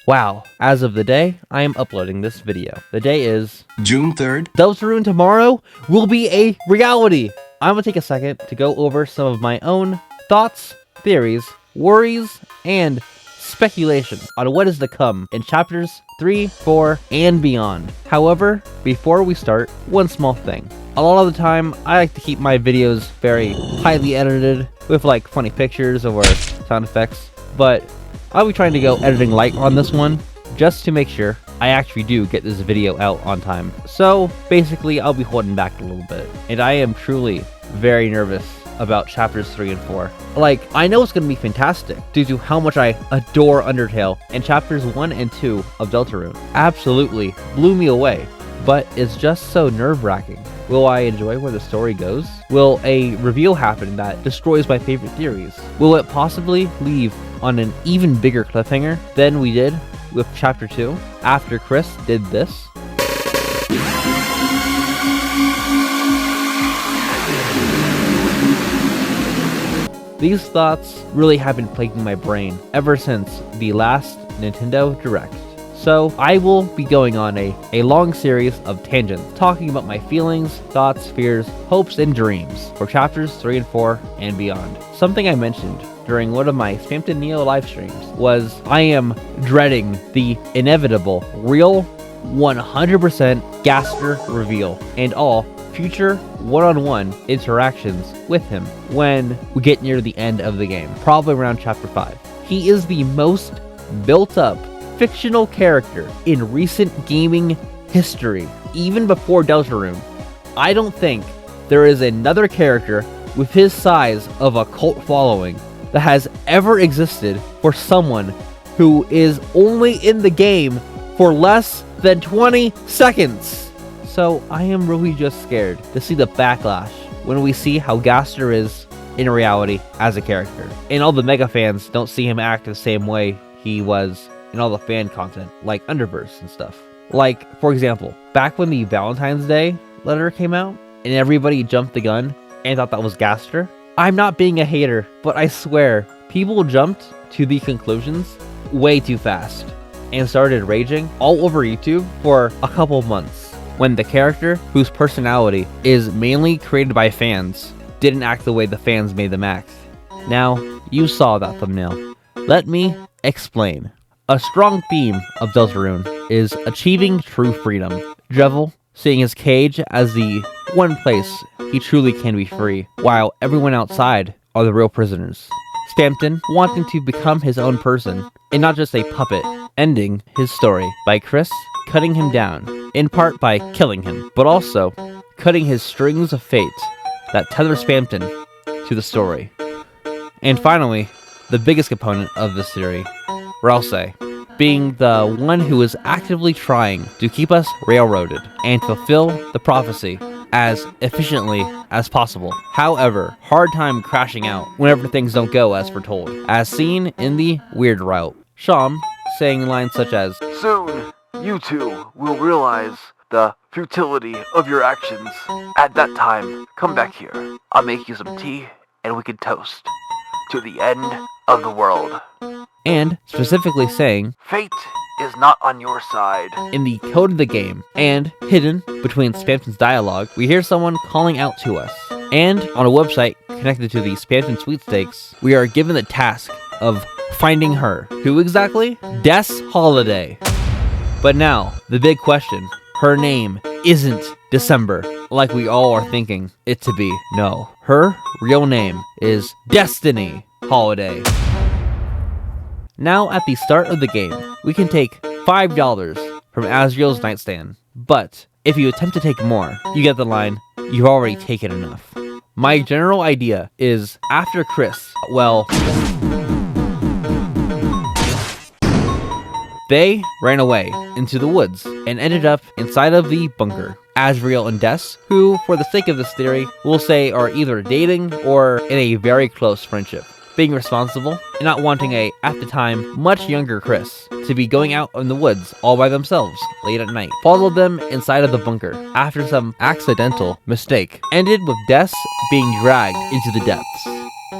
Wow, as of the day I am uploading this video, the day is June 3rd. Deltarune tomorrow will be a reality. I'm gonna take a second to go over some of my own thoughts, theories, worries, and speculation on what is to come in chapters 3, 4, and beyond. However, before we start, one small thing. A lot of the time, I like to keep my videos very highly edited with like funny pictures or sound effects, but I'll be trying to go editing light on this one just to make sure I actually do get this video out on time. So basically, I'll be holding back a little bit, and I am truly very nervous about chapters 3 and 4. Like, I know it's going to be fantastic due to how much I adore Undertale, and chapters 1 and 2 of Deltarune absolutely blew me away, but it's just so nerve-wracking. Will I enjoy where the story goes? Will a reveal happen that destroys my favorite theories? Will it possibly leave on an even bigger cliffhanger than we did with chapter 2 after Chris did this? These thoughts really have been plaguing my brain ever since the last Nintendo Direct. So I will be going on a long series of tangents, talking about my feelings, thoughts, fears, hopes, and dreams for chapters 3 and 4 and beyond. Something I mentioned during one of my Spamton Neo live streams was I am dreading the inevitable, real, 100% Gaster reveal and all future one-on-one interactions with him when we get near the end of the game, probably around chapter 5. He is the most built-up fictional character in recent gaming history, even before Deltarune. I don't think there is another character with his size of a cult following that has ever existed for someone who is only in the game for less than 20 seconds. So I am really just scared to see the backlash when we see how Gaster is in reality as a character. And all the mega fans don't see him act the same way he was in all the fan content, like Underverse and stuff. Like, for example, back when the Valentine's Day letter came out, and everybody jumped the gun and thought that was Gaster. I'm not being a hater, but I swear, people jumped to the conclusions way too fast, and started raging all over YouTube for a couple of months, when the character, whose personality is mainly created by fans, didn't act the way the fans made them act. Now, you saw that thumbnail. Let me explain. A strong theme of Deltarune is achieving true freedom. Drevel seeing his cage as the one place he truly can be free, while everyone outside are the real prisoners. Spamton wanting to become his own person, and not just a puppet, ending his story by Chris cutting him down, in part by killing him, but also cutting his strings of fate that tether Spamton to the story. And finally, the biggest component of this theory, or I'll say, being the one who is actively trying to keep us railroaded and fulfill the prophecy as efficiently as possible. However, hard time crashing out whenever things don't go as foretold, as seen in the Weird Route. Sham saying lines such as, "Soon, you two will realize the futility of your actions. At that time, come back here. I'll make you some tea and we can toast to the end of the world." And specifically saying, "Fate is not on your side." in the code of the game, and hidden between Spamton's dialogue, we hear someone calling out to us. And on a website connected to the Spamton sweepstakes, we are given the task of finding her. Who exactly? Des Holiday. But now, the big question. Her name isn't December, like we all are thinking it to be. No, her real name is Destiny Holiday. Now at the start of the game, we can take $5 from Azriel's nightstand, but if you attempt to take more, you get the line, "You've already taken enough." My general idea is after Chris, well, they ran away into the woods and ended up inside of the bunker. Azriel and Des, who, for the sake of this theory, we'll say are either dating or in a very close friendship, being responsible and not wanting a, at the time, much younger Chris to be going out in the woods all by themselves late at night, followed them inside of the bunker after some accidental mistake, ended with Des being dragged into the depths,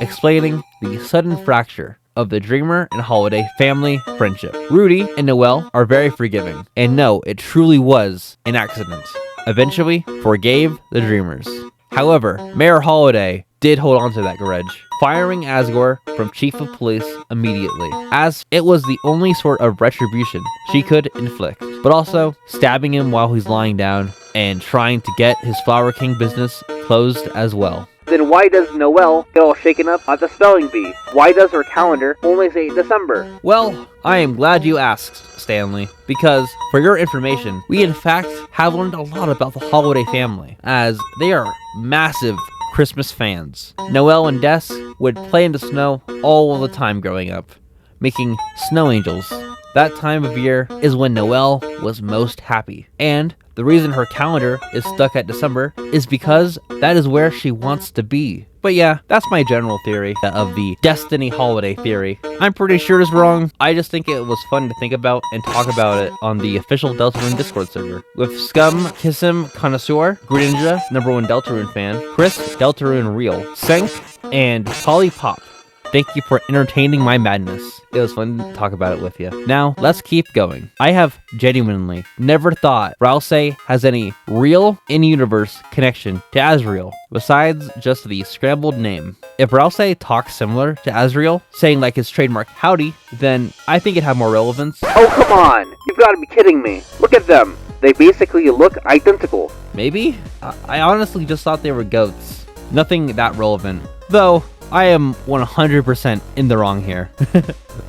explaining the sudden fracture of the Dreamer and Holiday family friendship. Rudy and Noelle are very forgiving, and know it truly was an accident. Eventually forgave the Dreamers. However, Mayor Holiday did hold on to that grudge, firing Asgore from Chief of Police immediately, as it was the only sort of retribution she could inflict, but also stabbing him while he's lying down and trying to get his Flower King business closed as well. Then why does Noelle get all shaken up at the spelling bee? Why does her calendar only say December? Well, I am glad you asked, Stanley, because for your information, we in fact have learned a lot about the Holiday family, as they are massive Christmas fans. Noelle and Des would play in the snow all the time growing up, making snow angels. That time of year is when Noelle was most happy, and the reason her calendar is stuck at December is because that is where she wants to be. But yeah, that's my general theory of the Destiny Holiday theory. I'm pretty sure it's wrong. I just think it was fun to think about and talk about it on the official Deltarune Discord server. With Scum, Kissim, Connoisseur, Greninja, #1 Deltarune fan, Chris, Deltarune Real, Senk, and Polly Pop. Thank you for entertaining my madness. It was fun to talk about it with you. Now, let's keep going. I have genuinely never thought Rouse has any real in-universe connection to Azriel, besides just the scrambled name. If Rouse talks similar to Azriel, saying like his trademark howdy, then I think it'd have more relevance. Oh, come on! You've got to be kidding me. Look at them. They basically look identical. Maybe? I honestly just thought they were goats. Nothing that relevant. Though, I am 100% in the wrong here.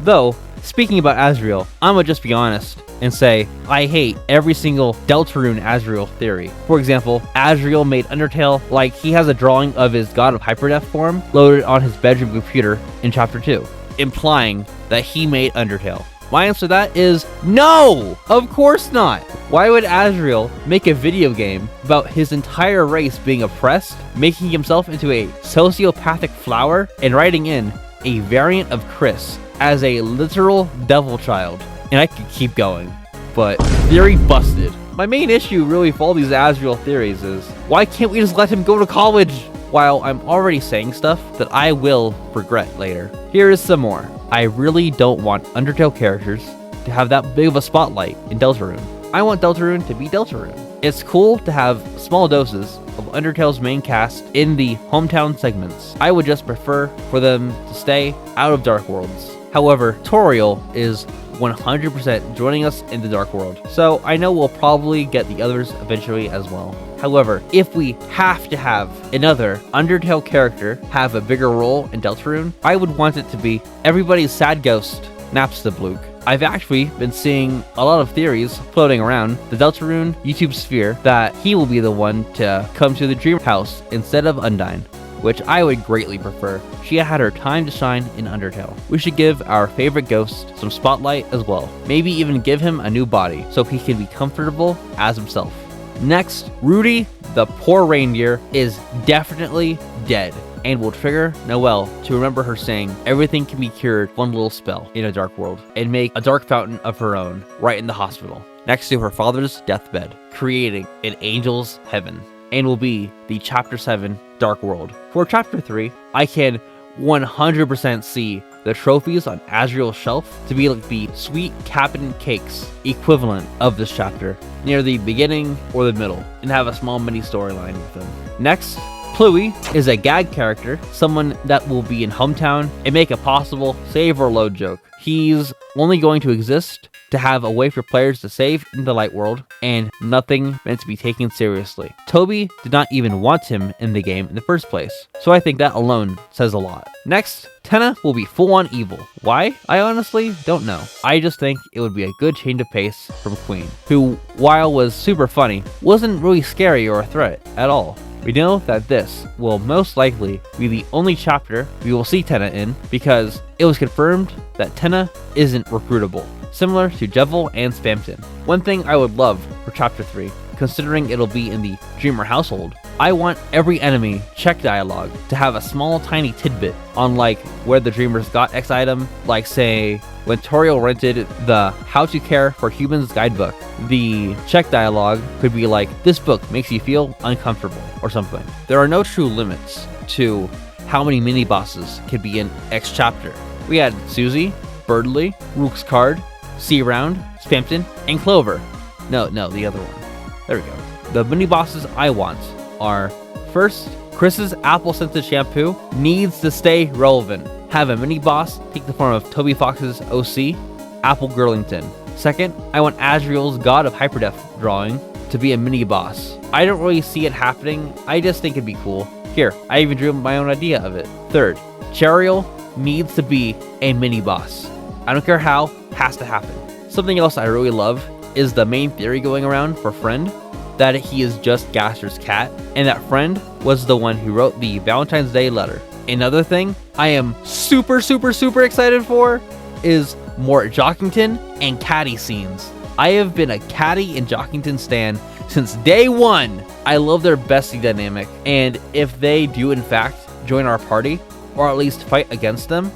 Though, speaking about Azriel, I'ma just be honest and say I hate every single Deltarune Azriel theory. For example, Azriel made Undertale like he has a drawing of his God of Hyperdeath form loaded on his bedroom computer in Chapter 2, implying that he made Undertale. My answer to that is no! Of course not! Why would Azriel make a video game about his entire race being oppressed, making himself into a sociopathic flower, and writing in a variant of Chris as a literal devil child? And I could keep going, but theory busted. My main issue really with all these Azriel theories is, why can't we just let him go to college? While I'm already saying stuff that I will regret later. Here is some more. I really don't want Undertale characters to have that big of a spotlight in Deltarune. I want Deltarune to be Deltarune. It's cool to have small doses of Undertale's main cast in the hometown segments. I would just prefer for them to stay out of Dark Worlds. However, Toriel is 100% joining us in the Dark World, so I know we'll probably get the others eventually as well. However, if we have to have another Undertale character have a bigger role in Deltarune, I would want it to be everybody's sad ghost, Napstabluke. I've actually been seeing a lot of theories floating around the Deltarune YouTube sphere that he will be the one to come to the Dream House instead of Undyne, which I would greatly prefer. She had her time to shine in Undertale. We should give our favorite ghost some spotlight as well. Maybe even give him a new body so he can be comfortable as himself. Next, Rudy, the poor reindeer, is definitely dead and will trigger Noelle to remember her saying everything can be cured with one little spell in a dark world and make a dark fountain of her own right in the hospital next to her father's deathbed, creating an angel's heaven, and will be the Chapter 7 Dark World. For Chapter 3, I can 100% see the trophies on Azriel's shelf to be like the sweet Captain Cakes equivalent of this chapter, near the beginning or the middle, and have a small mini storyline with them. Next, Pluie is a gag character, someone that will be in Hometown and make a possible save or load joke. He's only going to exist to have a way for players to save in the light world, and nothing meant to be taken seriously. Toby did not even want him in the game in the first place, so I think that alone says a lot. Next, Tenna will be full-on evil. Why? I honestly don't know. I just think it would be a good change of pace from Queen, who, while was super funny, wasn't really scary or a threat at all. We know that this will most likely be the only chapter we will see Tenna in, because it was confirmed that Tenna isn't recruitable, similar to Jevil and Spamton. One thing I would love for Chapter 3, considering it'll be in the Dreamer household, I want every enemy check dialogue to have a small tiny tidbit on like where the Dreamers got X item, like say when Toriel rented the How to Care for Humans guidebook. The check dialogue could be like, this book makes you feel uncomfortable or something. There are no true limits to how many mini bosses can be in X chapter. we had Susie, Birdly, Rook's Card, C-Round, Spampton, and Clover. No, the other one. There we go. The mini bosses I want are, first, Chris's apple scented shampoo needs to stay relevant. Have a mini boss take the form of Toby Fox's OC, Apple Girlington. Second, I want Azriel's God of Hyperdef drawing to be a mini boss. I don't really see it happening, I just think it'd be cool. Here, I even drew my own idea of it. Third, Chariel needs to be a mini boss. I don't care how, has to happen. Something else I really love is the main theory going around for Friend, that he is just Gaster's cat, and that Friend was the one who wrote the Valentine's Day letter. Another thing I am super excited for is more Jockington and Caddy scenes. I have been a Caddy and Jockington stan since day one. I love their bestie dynamic, and if they do in fact join our party, or at least fight against them,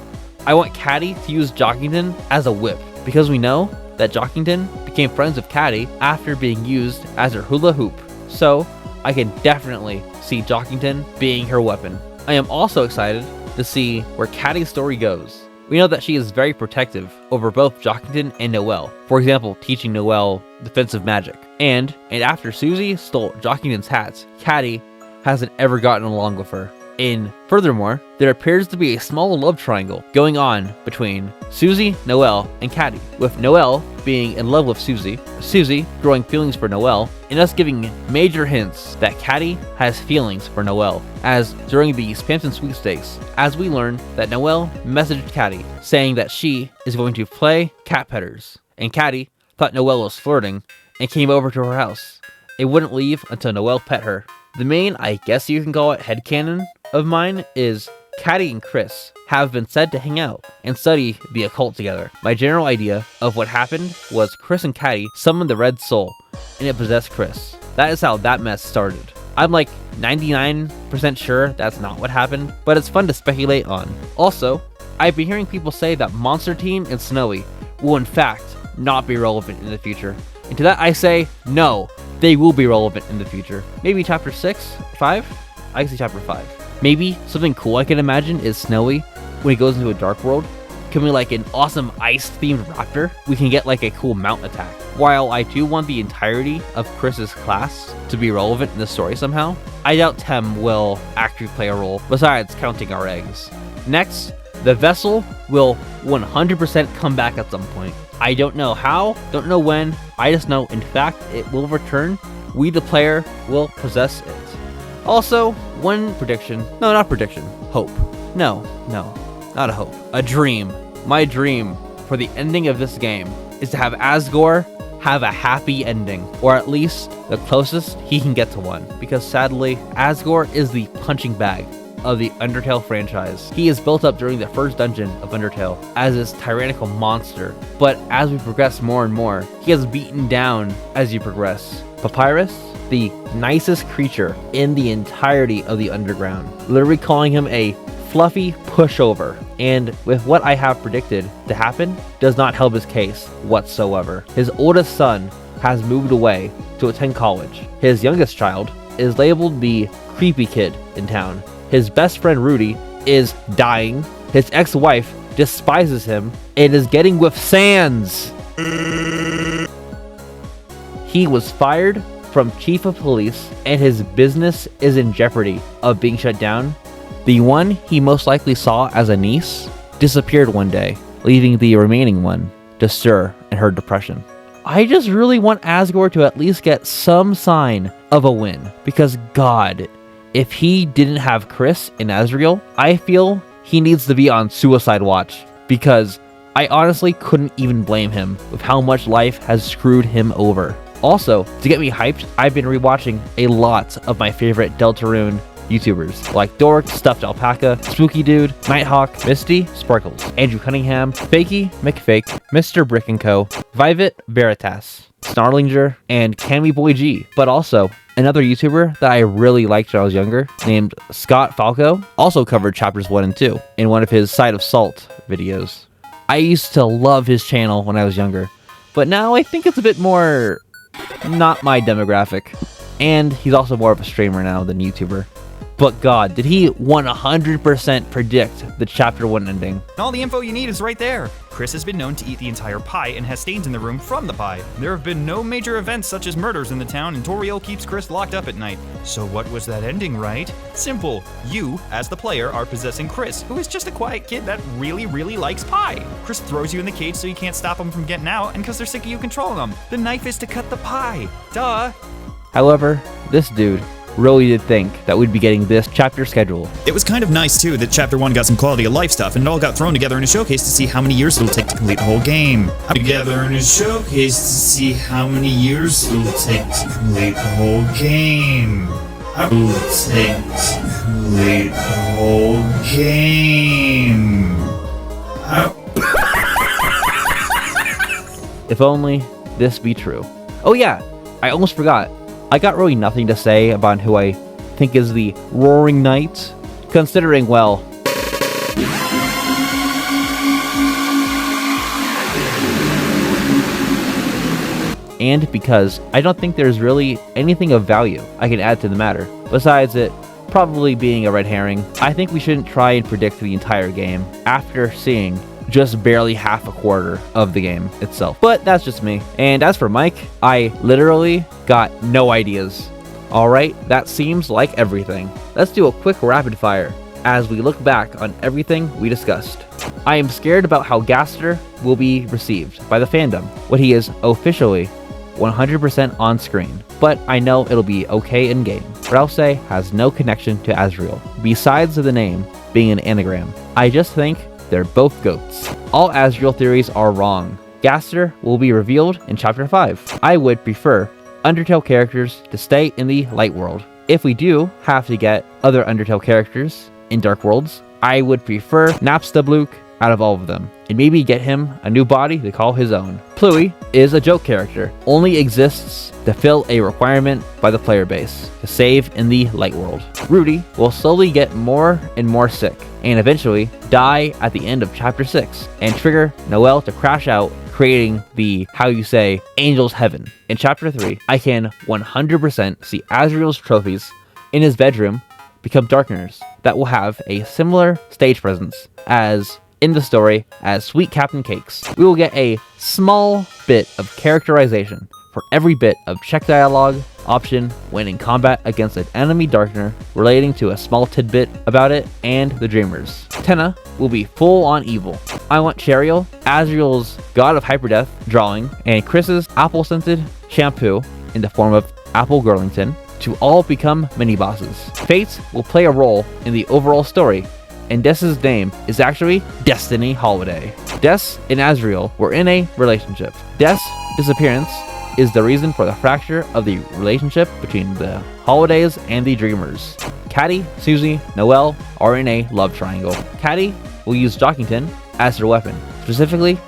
I want Caddy to use Jockington as a whip, because we know that Jockington became friends with Caddy after being used as her hula hoop. So I can definitely see Jockington being her weapon. I am also excited to see where Caddy's story goes. We know that she is very protective over both Jockington and Noelle. For example, teaching Noelle defensive magic. And after Susie stole Jockington's hats, Caddy hasn't ever gotten along with her. And furthermore, there appears to be a small love triangle going on between Susie, Noelle, and Caddy, with Noelle being in love with Susie, Susie growing feelings for Noelle, and us giving major hints that Caddy has feelings for Noelle, as during the Spampton sweepstakes, as we learn that Noelle messaged Caddy saying that she is going to play cat petters, and Caddy thought Noelle was flirting and came over to her house. It wouldn't leave until Noelle pet her. The main, I guess you can call it, headcanon of mine is Caddy and Chris have been said to hang out and study the occult together. My general idea of what happened was Chris and Caddy summoned the Red Soul and it possessed Chris. That is how that mess started. I'm like 99% sure that's not what happened, but it's fun to speculate on. Also, I've been hearing people say that Monster Team and Snowy will in fact not be relevant in the future. And to that I say, no, they will be relevant in the future. Maybe chapter 6, 5? I can see chapter 5. Maybe something cool I can imagine is Snowy, when he goes into a dark world, becoming like an awesome ice-themed raptor. We can get like a cool mount attack. While I do want the entirety of Chris's class to be relevant in the story somehow, I doubt Tem will actually play a role besides counting our eggs. Next, the vessel will 100% come back at some point. I don't know how, don't know when, I just know in fact it will return. We the player will possess it. Also, one prediction, no, not prediction, hope. No, not a hope, a dream. My dream for the ending of this game is to have Asgore have a happy ending, or at least the closest he can get to one, because sadly, Asgore is the punching bag of the Undertale franchise. He is built up during the first dungeon of Undertale as this tyrannical monster, but as we progress more and more, he is beaten down as you progress. Papyrus, the nicest creature in the entirety of the underground, literally calling him a fluffy pushover, and with what I have predicted to happen, does not help his case whatsoever. His oldest son has moved away to attend college. His youngest child is labeled the creepy kid in town. His best friend Rudy is dying. His ex-wife despises him and is getting with Sans. He was fired from chief of police and his business is in jeopardy of being shut down. The one he most likely saw as a niece disappeared one day, leaving the remaining one to stir in her depression. I just really want Asgore to at least get some sign of a win, because God, if he didn't have Chris and Azriel, I feel he needs to be on suicide watch, because I honestly couldn't even blame him with how much life has screwed him over. Also, to get me hyped, I've been rewatching a lot of my favorite Deltarune YouTubers, like Dork, Stuffed Alpaca, Spooky Dude, Nighthawk, Misty, Sparkles, Andrew Cunningham, Fakey, McFake, Mr. Brick & Co., Vivit, Veritas, Snarlinger, and Cammy Boy G. But also, another YouTuber that I really liked when I was younger, named Scott Falco, also covered chapters 1 and 2 in one of his Side of Salt videos. I used to love his channel when I was younger, but now I think it's a bit more not my demographic. And he's also more of a streamer now than YouTuber. But God, did he 100% predict the Chapter 1 ending? All the info you need is right there. Chris has been known to eat the entire pie and has stains in the room from the pie. There have been no major events such as murders in the town, and Toriel keeps Chris locked up at night. So what was that ending, right? Simple. You, as the player, are possessing Chris, who is just a quiet kid that really likes pie. Chris throws you in the cage so you can't stop him from getting out, and because they're sick of you controlling them. The knife is to cut the pie. Duh. However, this dude really did think that we'd be getting this chapter schedule. It was kind of nice too that Chapter 1 got some quality of life stuff, and it all got thrown together in a showcase to see how many years it'll take to complete the whole game. Together in a showcase to see how many years it'll take to complete the whole game. It'll take to complete the whole game. If only this be true. Oh yeah, I almost forgot. I got really nothing to say about who I think is the Roaring Knight, considering, well, and because I don't think there's really anything of value I can add to the matter, besides it probably being a red herring. I think we shouldn't try and predict the entire game after seeing just barely half a quarter of the game itself. But that's just me. And as for Mike, I literally got no ideas. Alright, that seems like everything. Let's do a quick rapid fire as we look back on everything we discussed. I am scared about how Gaster will be received by the fandom when he is officially 100% on screen, but I know it'll be okay in game. Rouse has no connection to Azriel, besides the name being an anagram. I just think they're both goats. All Azriel theories are wrong. Gaster will be revealed in Chapter 5. I would prefer Undertale characters to stay in the Light World. If we do have to get other Undertale characters in Dark Worlds, I would prefer Napstablook out of all of them, and maybe get him a new body to call his own. Pluie is a joke character, only exists to fill a requirement by the player base to save in the Light World. Rudy will slowly get more and more sick, and eventually die at the end of Chapter 6, and trigger Noelle to crash out, creating the, how you say, Angel's Heaven. In Chapter 3, I can 100% see Azriel's trophies in his bedroom become Darkeners that will have a similar stage presence as in the story as Sweet Captain Cakes. We will get a small bit of characterization for every bit of check dialogue option when in combat against an enemy Darkener, relating to a small tidbit about it and the Dreamers. Tenna will be full on evil. I want Cheriel, Azriel's God of Hyperdeath drawing, and Chris's apple-scented shampoo in the form of Apple Girlington to all become mini-bosses. Fates will play a role in the overall story, and Des's name is actually Destiny Holiday. Des and Azriel were in a relationship. Des' disappearance is the reason for the fracture of the relationship between the Holidays and the Dreamers. Caddy, Susie, Noelle are in a love triangle. Caddy will use Jockington as her weapon, specifically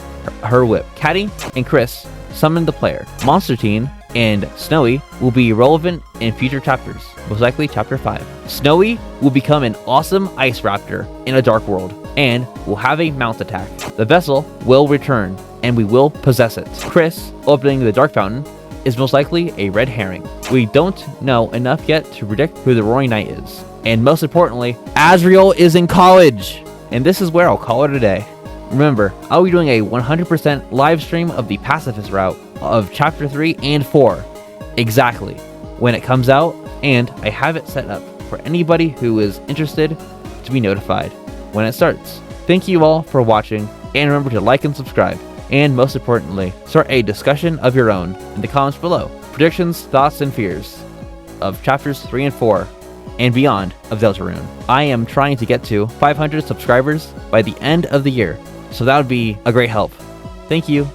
her whip. Caddy and Chris summon the player. Monster Teen and Snowy will be relevant in future chapters, most likely Chapter 5. Snowy will become an awesome ice raptor in a dark world, and will have a mount attack. The vessel will return, and we will possess it. Chris, opening the Dark Fountain, is most likely a red herring. We don't know enough yet to predict who the Roaring Knight is. And most importantly, Azriel is in college! And this is where I'll call it a day. Remember, I'll be doing a 100% live stream of the Pacifist route of Chapter 3 and 4, exactly, when it comes out, and I have it set up for anybody who is interested to be notified when it starts. Thank you all for watching, and remember to like and subscribe, and most importantly, start a discussion of your own in the comments below. Predictions, thoughts, and fears of Chapters 3 and 4, and beyond of Deltarune. I am trying to get to 500 subscribers by the end of the year, so that would be a great help. Thank you.